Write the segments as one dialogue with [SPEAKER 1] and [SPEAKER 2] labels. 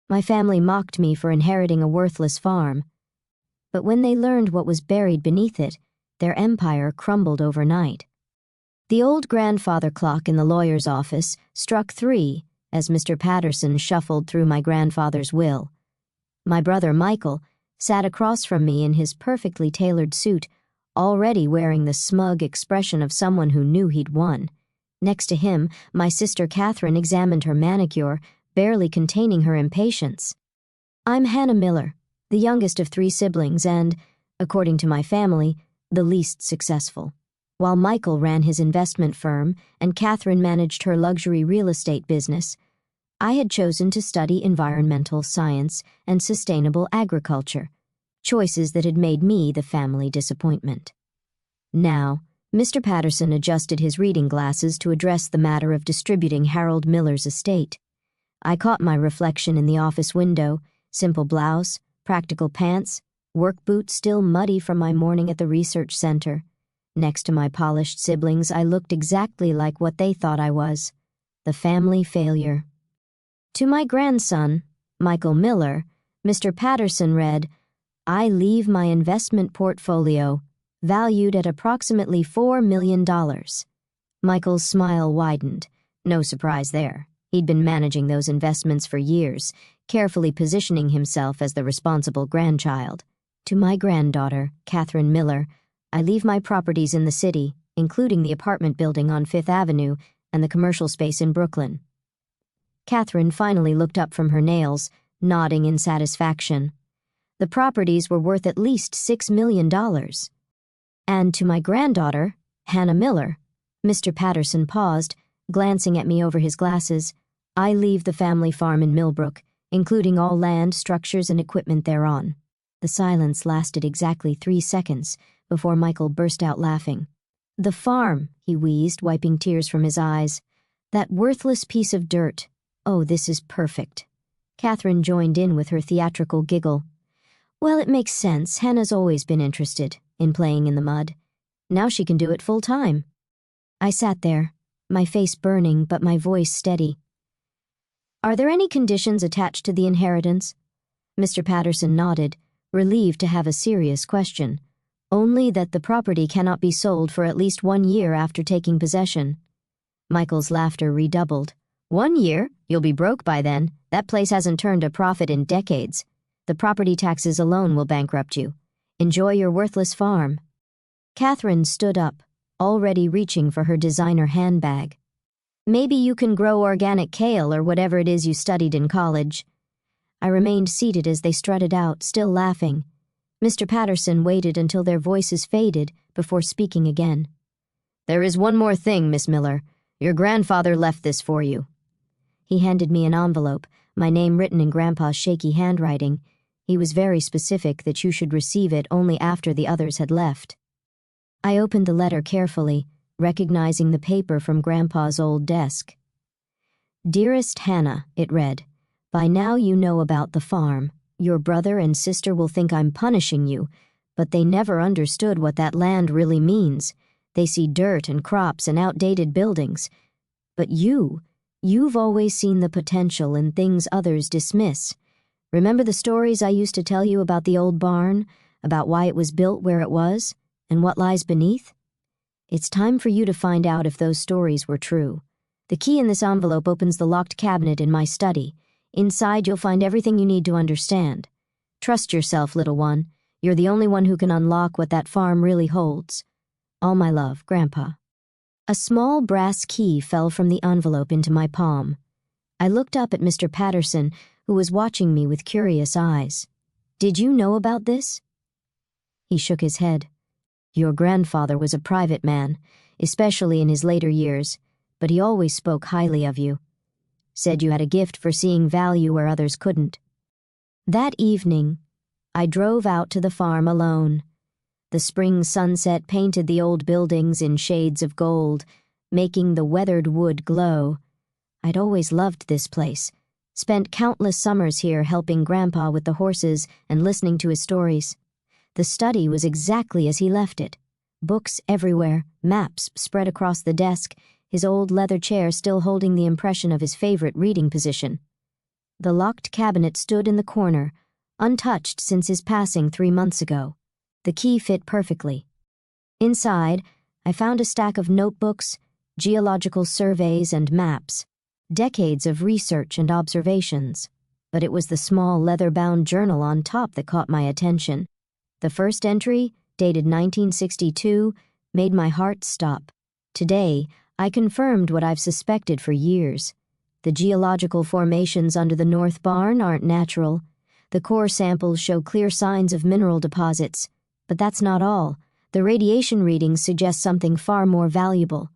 [SPEAKER 1] My family mocked me for inheriting a worthless farm. But when they learned what was buried beneath it, their empire crumbled overnight. The old grandfather clock in the lawyer's office struck 3 as Mr. Patterson shuffled through my grandfather's will. My brother Michael sat across from me in his perfectly tailored suit, already wearing the smug expression of someone who knew he'd won. Next to him, my sister Catherine examined her manicure, barely containing her impatience. I'm Hannah Miller, the youngest of 3 siblings and, according to my family, the least successful. While Michael ran his investment firm and Catherine managed her luxury real estate business, I had chosen to study environmental science and sustainable agriculture, choices that had made me the family disappointment. Now, Mr. Patterson adjusted his reading glasses to address the matter of distributing Harold Miller's estate. I caught my reflection in the office window, simple blouse, practical pants, work boots still muddy from my morning at the research center. Next to my polished siblings, I looked exactly like what they thought I was, the family failure. To my grandson, Michael Miller, Mr. Patterson read, I leave my investment portfolio, valued at approximately $4 million. Michael's smile widened. No surprise there. He'd been managing those investments for years, carefully positioning himself as the responsible grandchild. To my granddaughter, Catherine Miller, I leave my properties in the city, including the apartment building on 5th Avenue and the commercial space in Brooklyn. Catherine finally looked up from her nails, nodding in satisfaction. The properties were worth at least $6 million. And to my granddaughter, Hannah Miller, Mr. Patterson paused, glancing at me over his glasses. I leave the family farm in Millbrook, including all land, structures, and equipment thereon. The silence lasted exactly 3 seconds before Michael burst out laughing. The farm, he wheezed, wiping tears from his eyes. That worthless piece of dirt. Oh, this is perfect. Catherine joined in with her theatrical giggle. Well, it makes sense. Hannah's always been interested in playing in the mud. Now she can do it full time. I sat there, my face burning but my voice steady. Are there any conditions attached to the inheritance? Mr. Patterson nodded, relieved to have a serious question. Only that the property cannot be sold for at least 1 year after taking possession. Michael's laughter redoubled. 1 year? You'll be broke by then. That place hasn't turned a profit in decades. The property taxes alone will bankrupt you. Enjoy your worthless farm. Catherine stood up, already reaching for her designer handbag. Maybe you can grow organic kale or whatever it is you studied in college. I remained seated as they strutted out, still laughing. Mr. Patterson waited until their voices faded before speaking again. There is one more thing, Miss Miller. Your grandfather left this for you. He handed me an envelope, my name written in Grandpa's shaky handwriting. He was very specific that you should receive it only after the others had left. I opened the letter carefully, recognizing the paper from Grandpa's old desk. Dearest Hannah, it read, by now you know about the farm. Your brother and sister will think I'm punishing you, but they never understood what that land really means. They see dirt and crops and outdated buildings. But you've always seen the potential in things others dismiss. Remember the stories I used to tell you about the old barn, about why it was built where it was, and what lies beneath? It's time for you to find out if those stories were true. The key in this envelope opens the locked cabinet in my study. Inside, you'll find everything you need to understand. Trust yourself, little one. You're the only one who can unlock what that farm really holds. All my love, Grandpa. A small brass key fell from the envelope into my palm. I looked up at Mr. Patterson, who was watching me with curious eyes. Did you know about this? He shook his head. Your grandfather was a private man, especially in his later years, but he always spoke highly of you. Said you had a gift for seeing value where others couldn't. That evening, I drove out to the farm alone. The spring sunset painted the old buildings in shades of gold, making the weathered wood glow. I'd always loved this place, spent countless summers here helping Grandpa with the horses and listening to his stories. The study was exactly as he left it. Books everywhere, maps spread across the desk, his old leather chair still holding the impression of his favorite reading position. The locked cabinet stood in the corner, untouched since his passing 3 months ago. The key fit perfectly. Inside, I found a stack of notebooks, geological surveys, and maps. Decades of research and observations. But it was the small leather-bound journal on top that caught my attention. The first entry, dated 1962, made my heart stop. Today, I confirmed what I've suspected for years. The geological formations under the North Barn aren't natural. The core samples show clear signs of mineral deposits. But that's not all. The radiation readings suggest something far more valuable.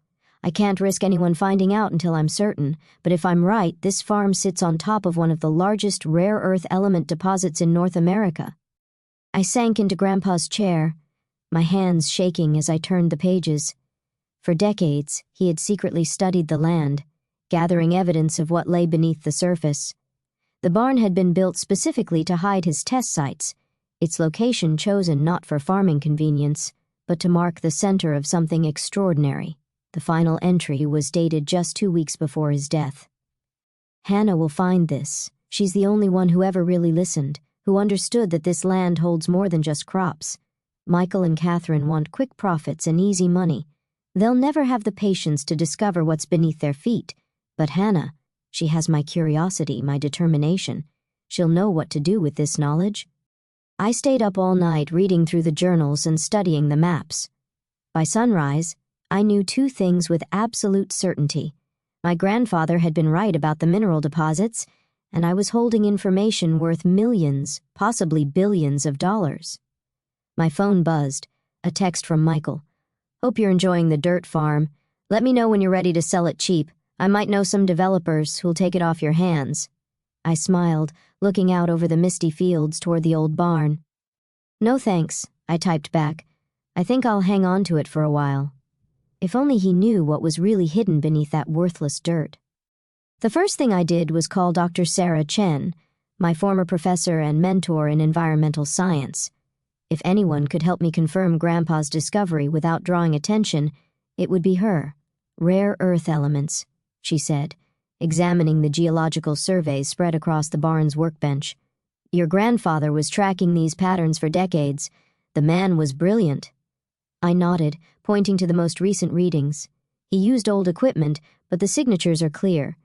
[SPEAKER 1] I can't risk anyone finding out until I'm certain, but if I'm right, this farm sits on top of one of the largest rare earth element deposits in North America. I sank into Grandpa's chair, my hands shaking as I turned the pages. For decades, he had secretly studied the land, gathering evidence of what lay beneath the surface. The barn had been built specifically to hide his test sites, its location chosen not for farming convenience, but to mark the center of something extraordinary. The final entry was dated just 2 weeks before his death. Hannah will find this. She's the only one who ever really listened, who understood that this land holds more than just crops. Michael and Catherine want quick profits and easy money. They'll never have the patience to discover what's beneath their feet. But Hannah, she has my curiosity, my determination. She'll know what to do with this knowledge. I stayed up all night reading through the journals and studying the maps. By sunrise, I knew 2 things with absolute certainty. My grandfather had been right about the mineral deposits, and I was holding information worth millions, possibly billions of dollars. My phone buzzed, a text from Michael. "Hope you're enjoying the dirt farm. Let me know when you're ready to sell it cheap. I might know some developers who'll take it off your hands." I smiled, looking out over the misty fields toward the old barn. "No thanks," I typed back. "I think I'll hang on to it for a while." If only he knew what was really hidden beneath that worthless dirt. The first thing I did was call Dr. Sarah Chen, my former professor and mentor in environmental science. If anyone could help me confirm Grandpa's discovery without drawing attention, it would be her. "Rare earth elements," she said, examining the geological surveys spread across the barn's workbench. "Your grandfather was tracking these patterns for decades. The man was brilliant." I nodded, pointing to the most recent readings. He used old equipment, but the signatures are clear.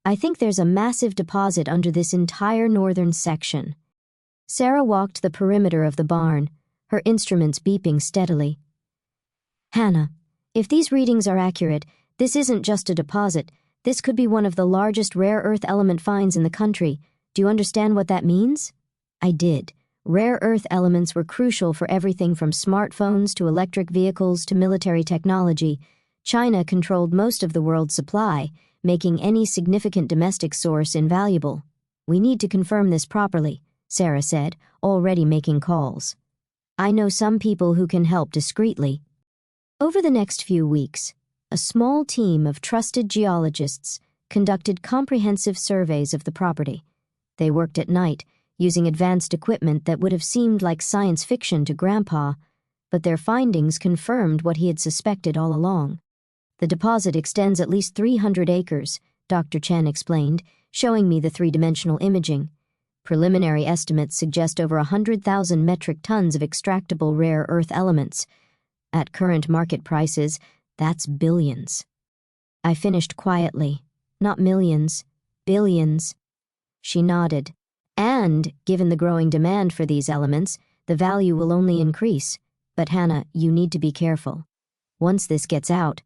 [SPEAKER 1] I think there's a massive deposit under this entire northern section. Sarah walked the perimeter of the barn, her instruments beeping steadily. "Hannah, if these readings are accurate, this isn't just a deposit. This could be one of the largest rare earth element finds in the country. Do you understand what that means?" I did. Rare earth elements were crucial for everything from smartphones to electric vehicles to military technology. China controlled most of the world's supply, making any significant domestic source invaluable. "We need to confirm this properly," Sarah said, already making calls. "I know some people who can help discreetly." Over the next few weeks, a small team of trusted geologists conducted comprehensive surveys of the property. They worked at night, using advanced equipment that would have seemed like science fiction to Grandpa, but their findings confirmed what he had suspected all along. "The deposit extends at least 300 acres, Dr. Chen explained, showing me the 3-dimensional imaging. Preliminary estimates suggest over 100,000 metric tons of extractable rare earth elements. At current market prices, that's billions." I finished quietly. "Not millions, billions." She nodded. "And, given the growing demand for these elements, the value will only increase. But Hannah, you need to be careful. Once this gets out..."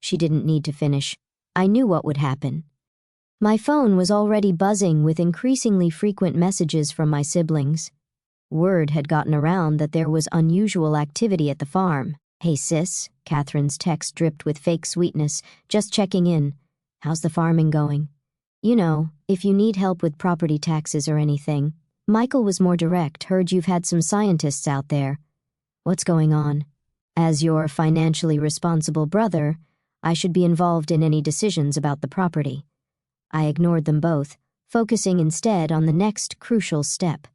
[SPEAKER 1] She didn't need to finish. I knew what would happen. My phone was already buzzing with increasingly frequent messages from my siblings. Word had gotten around that there was unusual activity at the farm. "Hey sis," Catherine's text dripped with fake sweetness, "just checking in. How's the farming going? You know, if you need help with property taxes or anything." Michael was more direct. "Heard you've had some scientists out there. What's going on? As your financially responsible brother, I should be involved in any decisions about the property." I ignored them both, focusing instead on the next crucial step.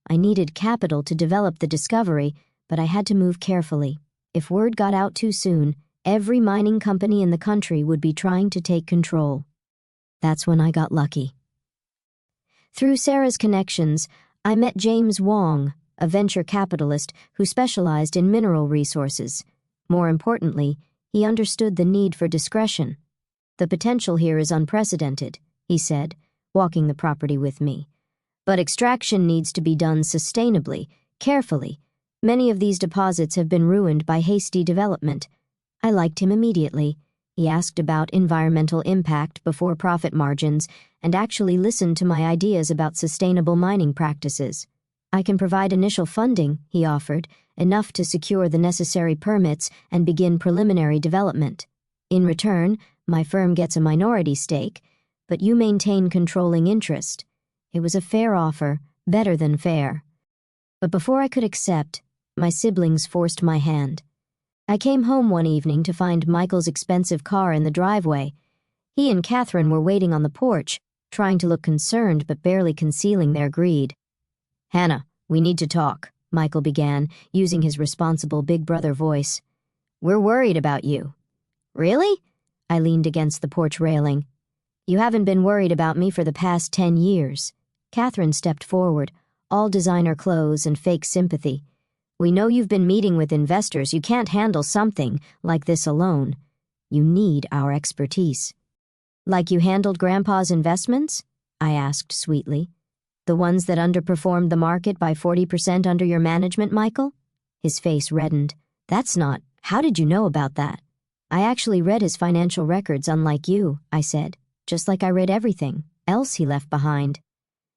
[SPEAKER 1] I needed capital to develop the discovery, but I had to move carefully. If word got out too soon, every mining company in the country would be trying to take control. That's when I got lucky. Through Sarah's connections, I met James Wong, a venture capitalist who specialized in mineral resources. More importantly, he understood the need for discretion. "The potential here is unprecedented," he said, walking the property with me. "But extraction needs to be done sustainably, carefully. Many of these deposits have been ruined by hasty development." I liked him immediately. He asked about environmental impact before profit margins and actually listened to my ideas about sustainable mining practices. "I can provide initial funding," he offered, enough to secure the necessary permits and begin preliminary development. "In return, my firm gets a minority stake, but you maintain controlling interest." It was a fair offer, better than fair. But before I could accept, my siblings forced my hand. I came home one evening to find Michael's expensive car in the driveway. He and Catherine were waiting on the porch, trying to look concerned but barely concealing their greed. "Hannah, we need to talk," Michael began, using his responsible big brother voice. "We're worried about you." "Really?" I leaned against the porch railing. "You haven't been worried about me for the past 10 years. Catherine stepped forward, all designer clothes and fake sympathy. "We know you've been meeting with investors. You can't handle something like this alone. You need our expertise." "Like you handled Grandpa's investments?" I asked sweetly. "The ones that underperformed the market by 40% under your management, Michael?" His face reddened. "That's not. How did you know about that?" "I actually read his financial records, unlike you," I said, "just like I read everything else he left behind."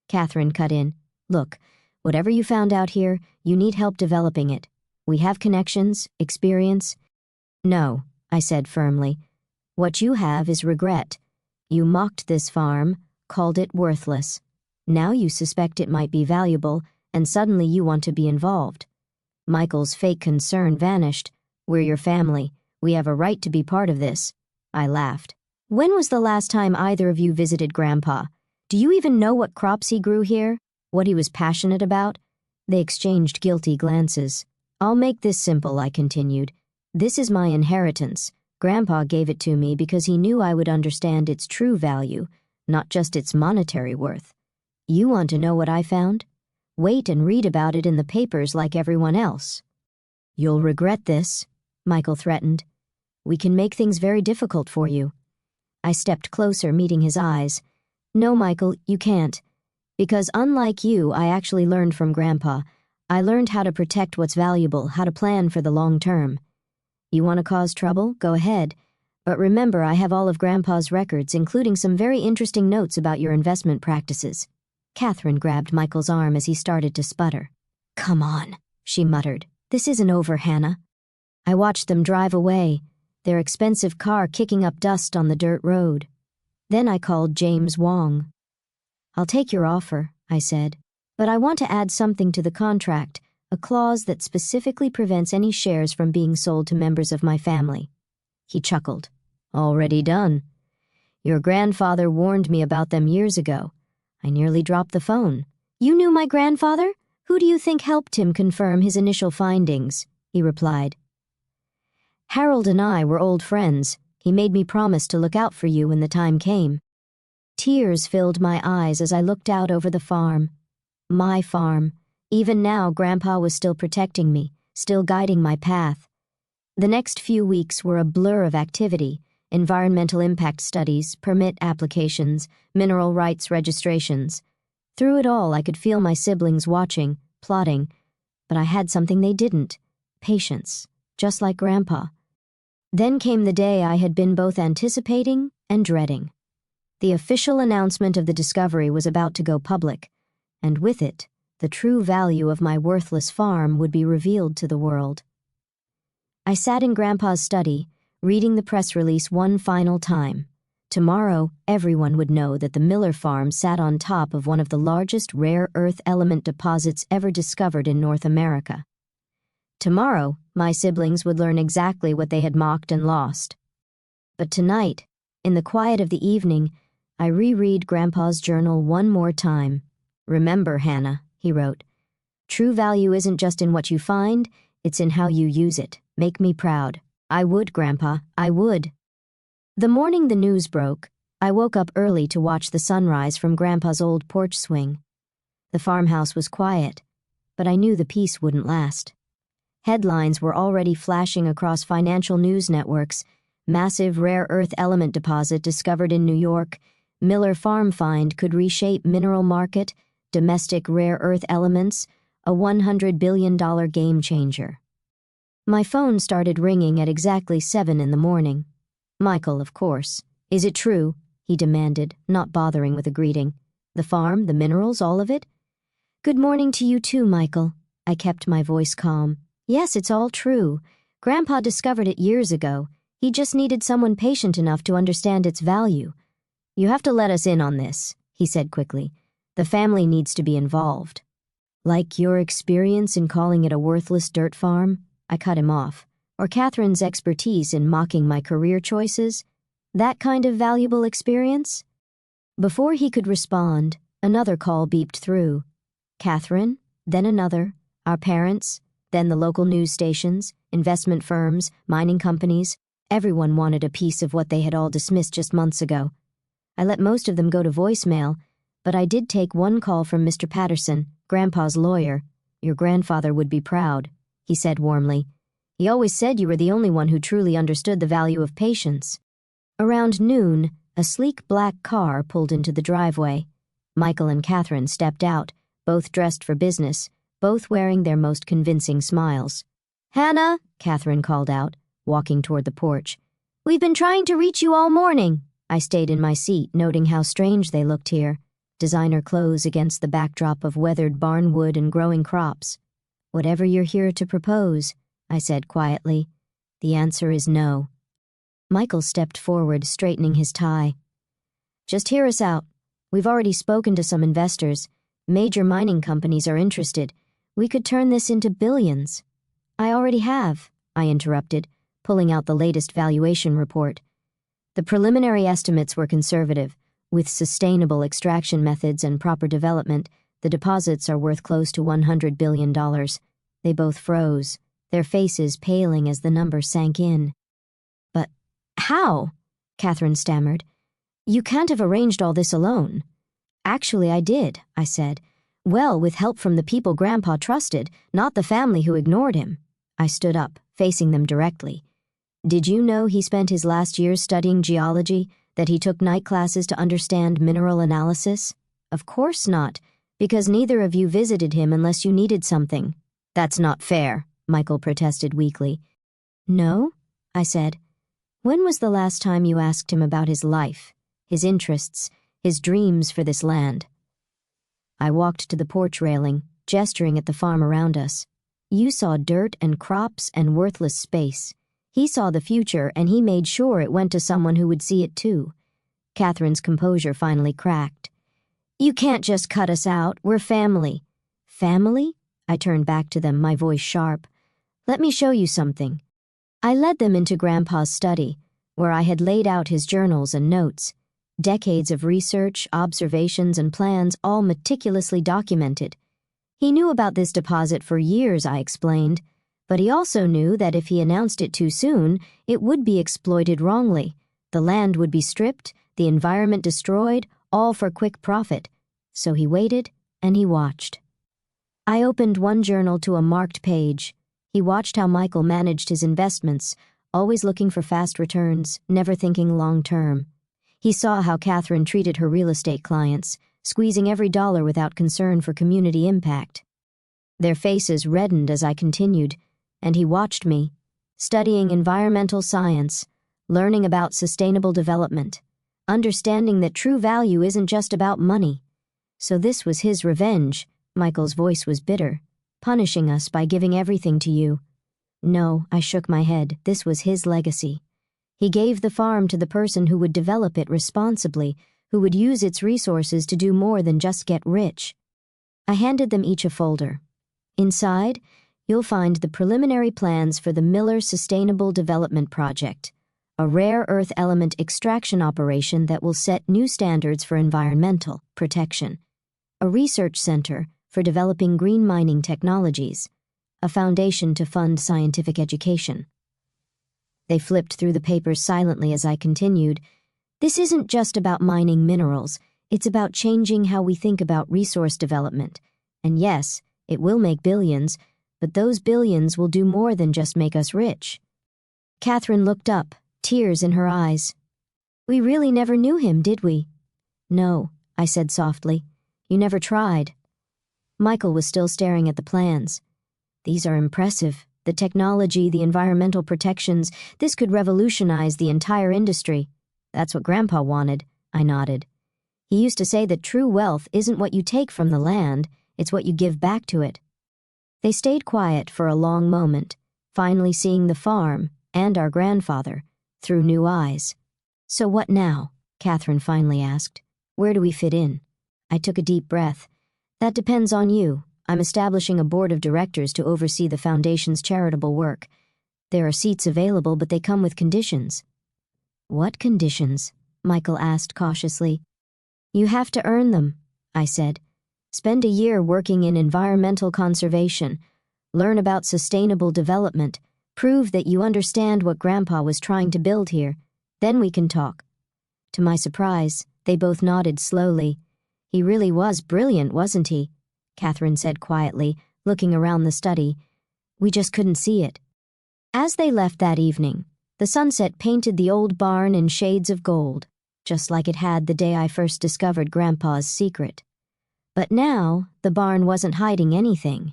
[SPEAKER 1] Catherine cut in. "Look, whatever you found out here, you need help developing it. We have connections, experience." "No," I said firmly. "What you have is regret. You mocked this farm, called it worthless. Now you suspect it might be valuable, and suddenly you want to be involved." Michael's fake concern vanished. "We're your family. We have a right to be part of this." I laughed. "When was the last time either of you visited Grandpa? Do you even know what crops he grew here? What he was passionate about?" They exchanged guilty glances. "I'll make this simple," I continued. "This is my inheritance. Grandpa gave it to me because he knew I would understand its true value, not just its monetary worth. You want to know what I found? Wait and read about it in the papers like everyone else." "You'll regret this," Michael threatened. "We can make things very difficult for you." I stepped closer, meeting his eyes. "No, Michael, you can't. Because unlike you, I actually learned from Grandpa. I learned how to protect what's valuable, how to plan for the long term. You want to cause trouble? Go ahead. But remember, I have all of Grandpa's records, including some very interesting notes about your investment practices." Catherine grabbed Michael's arm as he started to sputter. "Come on," she muttered. "This isn't over, Hannah." I watched them drive away, their expensive car kicking up dust on the dirt road. Then I called James Wong. "I'll take your offer," I said, "but I want to add something to the contract, a clause that specifically prevents any shares from being sold to members of my family." He chuckled. "Already done. Your grandfather warned me about them years ago. I nearly dropped the phone." "You knew my grandfather? Who do you think helped him confirm his initial findings?" he replied. "Harold and I were old friends. He made me promise to look out for you when the time came." Tears filled my eyes as I looked out over the farm. My farm. Even now, Grandpa was still protecting me, still guiding my path. The next few weeks were a blur of activity: environmental impact studies, permit applications, mineral rights registrations. Through it all, I could feel my siblings watching, plotting, but I had something they didn't: patience, just like Grandpa. Then came the day I had been both anticipating and dreading. The official announcement of the discovery was about to go public, and with it, the true value of my worthless farm would be revealed to the world. I sat in Grandpa's study, reading the press release one final time. Tomorrow, everyone would know that the Miller farm sat on top of one of the largest rare earth element deposits ever discovered in North America. Tomorrow, my siblings would learn exactly what they had mocked and lost. But tonight, in the quiet of the evening, I reread Grandpa's journal one more time. "Remember, Hannah," he wrote, "true value isn't just in what you find, it's in how you use it. Make me proud." I would, Grandpa, I would. The morning the news broke, I woke up early to watch the sunrise from Grandpa's old porch swing. The farmhouse was quiet, but I knew the peace wouldn't last. Headlines were already flashing across financial news networks. Massive rare earth element deposit discovered in New York. Miller farm find could reshape mineral market. Domestic rare earth elements. A $100 billion game changer. My phone started ringing at exactly 7 in the morning. Michael, of course. Is it true? He demanded, not bothering with a greeting. The farm, the minerals, all of it? Good morning to you too, Michael. I kept my voice calm. Yes, it's all true. Grandpa discovered it years ago. He just needed someone patient enough to understand its value. You have to let us in on this, he said quickly. The family needs to be involved. Like your experience in calling it a worthless dirt farm? I cut him off. Or Catherine's expertise in mocking my career choices? That kind of valuable experience? Before he could respond, another call beeped through. Catherine, then another, our parents, then the local news stations, investment firms, mining companies. Everyone wanted a piece of what they had all dismissed just months ago. I let most of them go to voicemail, but I did take one call from Mr. Patterson, Grandpa's lawyer. Your grandfather would be proud, he said warmly. He always said you were the only one who truly understood the value of patience. Around noon, a sleek black car pulled into the driveway. Michael and Catherine stepped out, both dressed for business, both wearing their most convincing smiles. Hannah, Catherine called out, walking toward the porch. We've been trying to reach you all morning. I stayed in my seat, noting how strange they looked here. Designer clothes against the backdrop of weathered barnwood and growing crops. Whatever you're here to propose, I said quietly. The answer is no. Michael stepped forward, straightening his tie. Just hear us out. We've already spoken to some investors. Major mining companies are interested. We could turn this into billions. I already have, I interrupted, pulling out the latest valuation report. The preliminary estimates were conservative. With sustainable extraction methods and proper development, the deposits are worth close to $100 billion. They both froze, their faces paling as the number sank in. But how? Catherine stammered. You can't have arranged all this alone. Actually, I did, I said. Well, with help from the people Grandpa trusted, not the family who ignored him. I stood up, facing them directly. Did you know he spent his last years studying geology, that he took night classes to understand mineral analysis? Of course not, because neither of you visited him unless you needed something. That's not fair, Michael protested weakly. No, I said. When was the last time you asked him about his life, his interests, his dreams for this land? I walked to the porch railing, gesturing at the farm around us. You saw dirt and crops and worthless space. He saw the future, and he made sure it went to someone who would see it too. Catherine's composure finally cracked. You can't just cut us out. We're family. Family? I turned back to them, my voice sharp. Let me show you something. I led them into Grandpa's study, where I had laid out his journals and notes. Decades of research, observations, and plans, all meticulously documented. He knew about this deposit for years, I explained, but he also knew that if he announced it too soon, it would be exploited wrongly. The land would be stripped, the environment destroyed, all for quick profit. So he waited, and he watched. I opened one journal to a marked page. He watched how Michael managed his investments, always looking for fast returns, never thinking long-term. He saw how Catherine treated her real estate clients, squeezing every dollar without concern for community impact. Their faces reddened as I continued, and he watched me, studying environmental science, learning about sustainable development, understanding that true value isn't just about money. So this was his revenge. Michael's voice was bitter, punishing us by giving everything to you. No, I shook my head. This was his legacy. He gave the farm to the person who would develop it responsibly, who would use its resources to do more than just get rich. I handed them each a folder. Inside, you'll find the preliminary plans for the Miller Sustainable Development Project, a rare earth element extraction operation that will set new standards for environmental protection, a research center for developing green mining technologies, a foundation to fund scientific education. They flipped through the papers silently as I continued. This isn't just about mining minerals, it's about changing how we think about resource development. And yes, it will make billions, but those billions will do more than just make us rich. Catherine looked up, tears in her eyes. We really never knew him, did we? No, I said softly. You never tried. Michael was still staring at the plans. These are impressive. The technology, the environmental protections, this could revolutionize the entire industry. That's what Grandpa wanted, I nodded. He used to say that true wealth isn't what you take from the land, it's what you give back to it. They stayed quiet for a long moment, finally seeing the farm and our grandfather through new eyes. So what now? Catherine finally asked. Where do we fit in? I took a deep breath. That depends on you. I'm establishing a board of directors to oversee the foundation's charitable work. There are seats available, but they come with conditions. What conditions? Michael asked cautiously. You have to earn them, I said. Spend a year working in environmental conservation. Learn about sustainable development. Prove that you understand what Grandpa was trying to build here. Then we can talk. To my surprise, they both nodded slowly. He really was brilliant, wasn't he? Catherine said quietly, looking around the study. We just couldn't see it. As they left that evening, the sunset painted the old barn in shades of gold, just like it had the day I first discovered Grandpa's secret. But now, the barn wasn't hiding anything.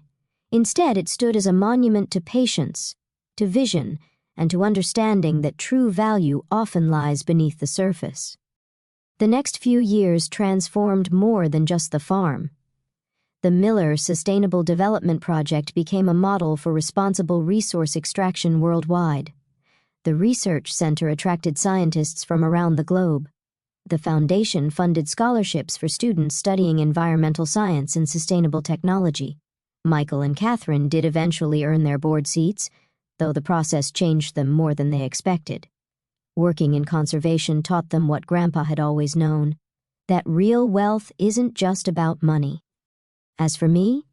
[SPEAKER 1] Instead, it stood as a monument to patience, to vision, and to understanding that true value often lies beneath the surface. The next few years transformed more than just the farm. The Miller Sustainable Development Project became a model for responsible resource extraction worldwide. The research center attracted scientists from around the globe. The foundation funded scholarships for students studying environmental science and sustainable technology. Michael and Catherine did eventually earn their board seats, though the process changed them more than they expected. Working in conservation taught them what Grandpa had always known, that real wealth isn't just about money. As for me,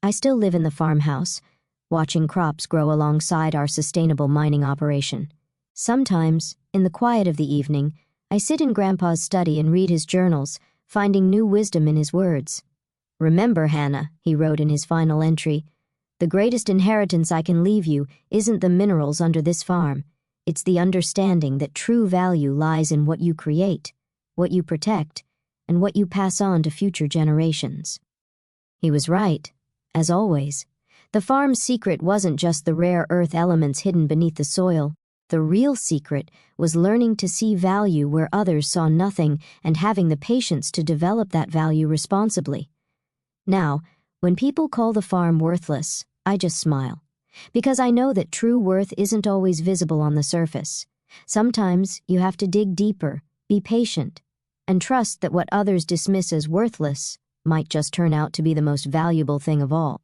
[SPEAKER 1] I still live in the farmhouse, watching crops grow alongside our sustainable mining operation. Sometimes, in the quiet of the evening, I sit in Grandpa's study and read his journals, finding new wisdom in his words. Remember, Hannah, he wrote in his final entry, the greatest inheritance I can leave you isn't the minerals under this farm. It's the understanding that true value lies in what you create, what you protect, and what you pass on to future generations. He was right, as always. The farm's secret wasn't just the rare earth elements hidden beneath the soil. The real secret was learning to see value where others saw nothing and having the patience to develop that value responsibly. Now, when people call the farm worthless, I just smile, because I know that true worth isn't always visible on the surface. Sometimes you have to dig deeper, be patient, and trust that what others dismiss as worthless might just turn out to be the most valuable thing of all.